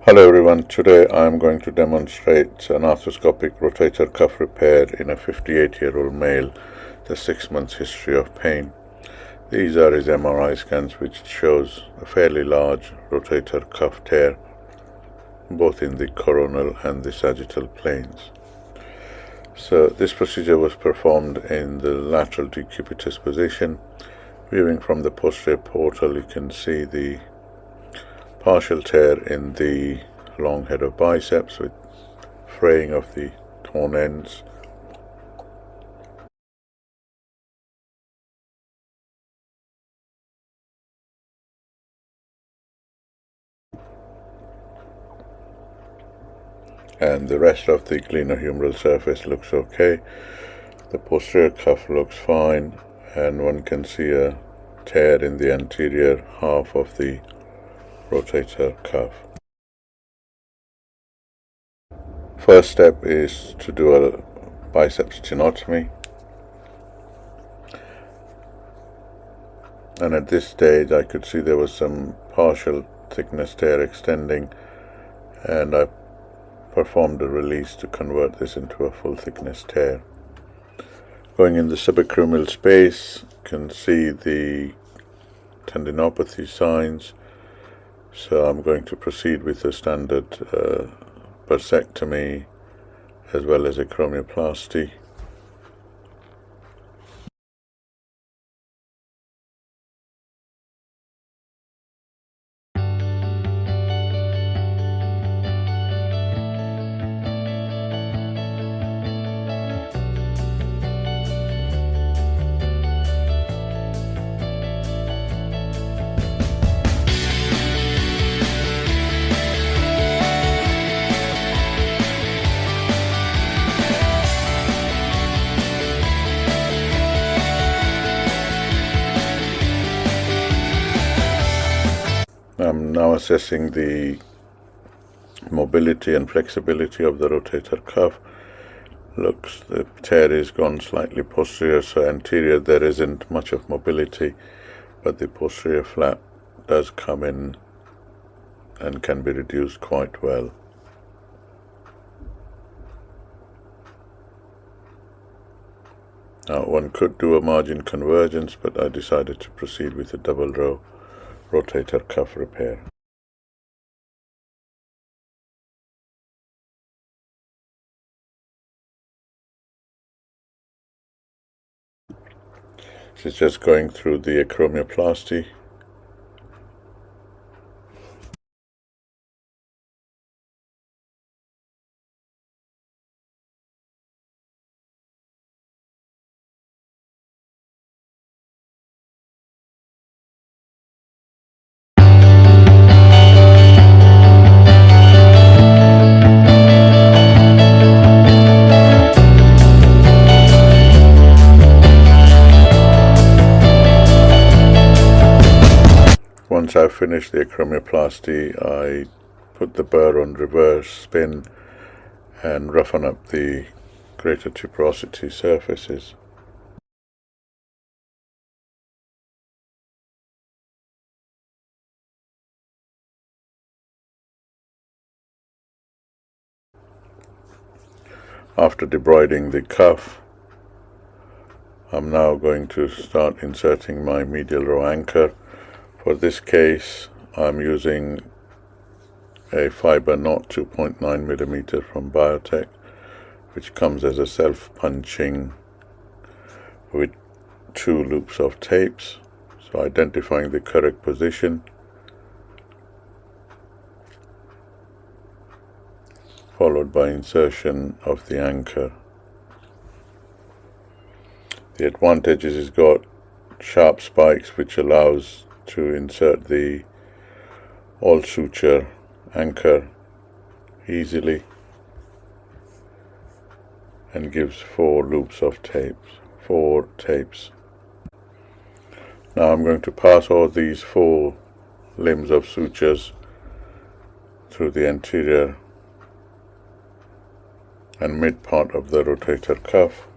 Hello everyone, today I am going to demonstrate an arthroscopic rotator cuff repair in a 58-year-old male with a 6 months history of pain. These are his MRI scans, which shows a fairly large rotator cuff tear both in the coronal and the sagittal planes. So this procedure was performed in the lateral decubitus position. Viewing from the posterior portal, you can see the partial tear in the long head of biceps with fraying of the torn ends. And the rest of the glenohumeral surface looks okay. The posterior cuff looks fine, and one can see a tear in the anterior half of the rotator cuff. First step is to do a biceps tenotomy, and at this stage I could see there was some partial thickness tear extending, and I performed a release to convert this into a full thickness tear. Going in the subacromial space, you can see the tendinopathy signs, so I'm going to proceed with a standard bursectomy as well as acromioplasty. I'm now assessing the mobility and flexibility of the rotator cuff. The tear is gone slightly posterior, so anterior there isn't much of mobility, but the posterior flap does come in and can be reduced quite well. Now one could do a margin convergence, but I decided to proceed with a double row rotator cuff repair. This is just going through the acromioplasty. Once I've finished the acromioplasty, I put the burr on reverse spin and roughen up the greater tuberosity surfaces. After debriding the cuff, I'm now going to start inserting my medial row anchor. For this case, I'm using a FIBERKNOT 2.9mm from Biotech, which comes as a self-punching with 2 loops of tapes. So identifying the correct position, followed by insertion of the anchor. The advantage is it's got sharp spikes, which allows to insert the all suture anchor easily, and gives 4 loops of tapes, 4 tapes. Now I'm going to pass all these 4 limbs of sutures through the anterior and mid part of the rotator cuff.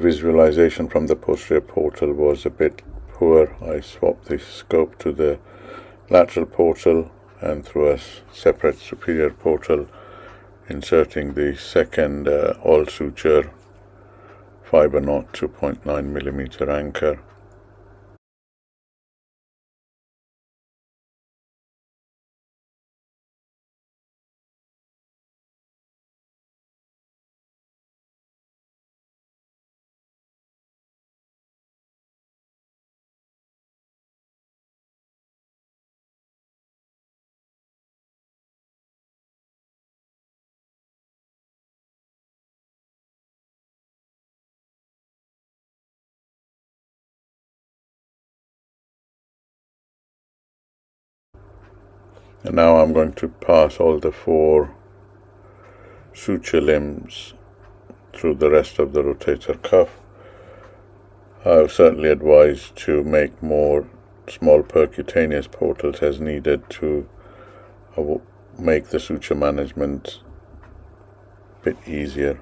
visualization from the posterior portal was a bit poor. I swapped the scope to the lateral portal and through a separate superior portal, inserting the second all suture FIBERKNOT 2.9mm anchor. And now I'm going to pass all the 4 suture limbs through the rest of the rotator cuff. I certainly advise to make more small percutaneous portals as needed to make the suture management a bit easier.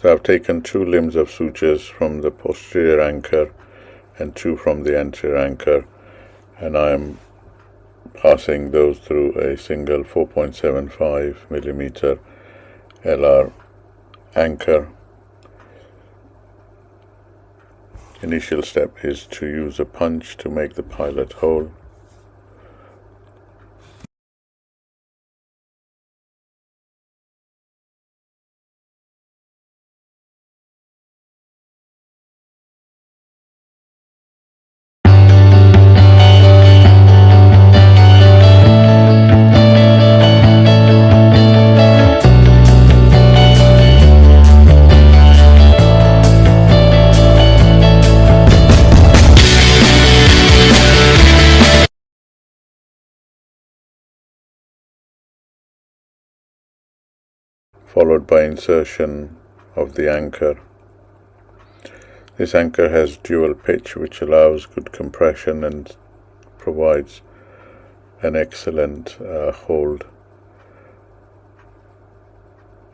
So I've taken 2 limbs of sutures from the posterior anchor and 2 from the anterior anchor, and I'm passing those through a single 4.75mm LR anchor. Initial step is to use a punch to make the pilot hole. Followed by insertion of the anchor. This anchor has dual pitch, which allows good compression and provides an excellent hold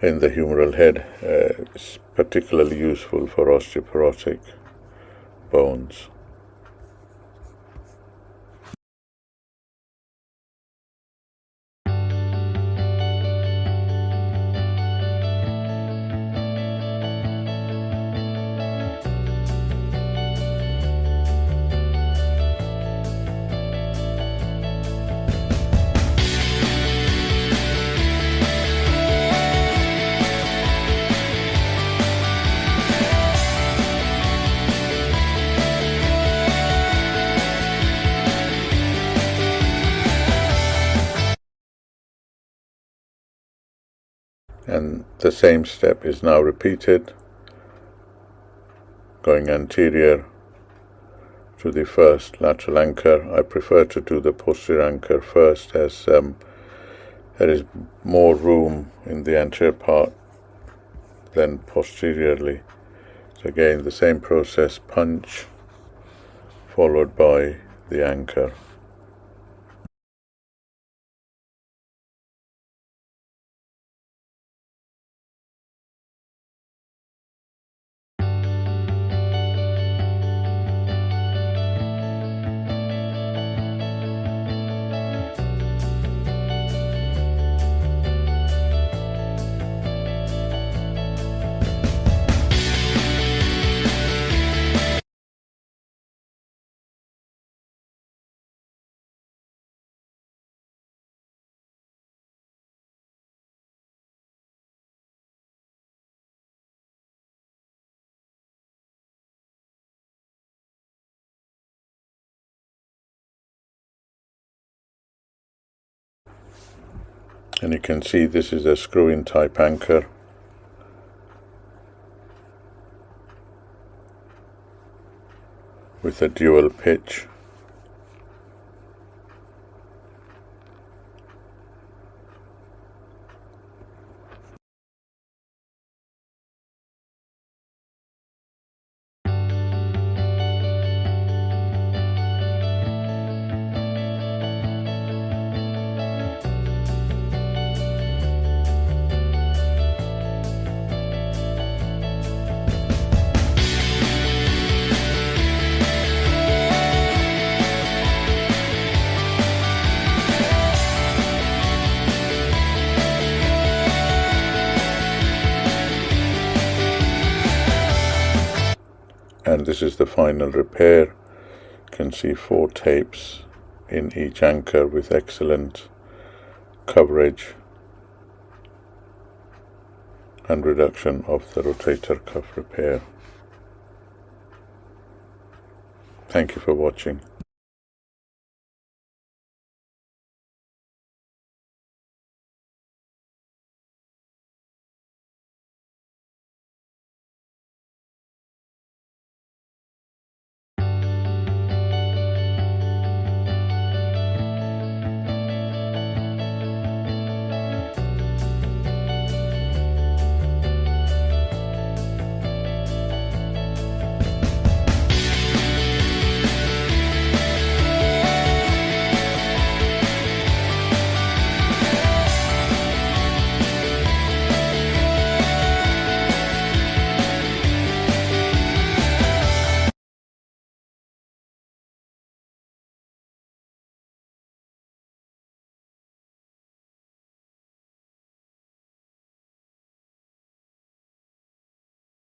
in the humeral head. It's particularly useful for osteoporotic bones. And the same step is now repeated, going anterior to the first lateral anchor. I prefer to do the posterior anchor first, as there is more room in the anterior part than posteriorly. So again, the same process: punch followed by the anchor. And you can see this is a screw-in type anchor. With a dual pitch. And this is the final repair. You can see 4 tapes in each anchor with excellent coverage and reduction of the rotator cuff repair. Thank you for watching.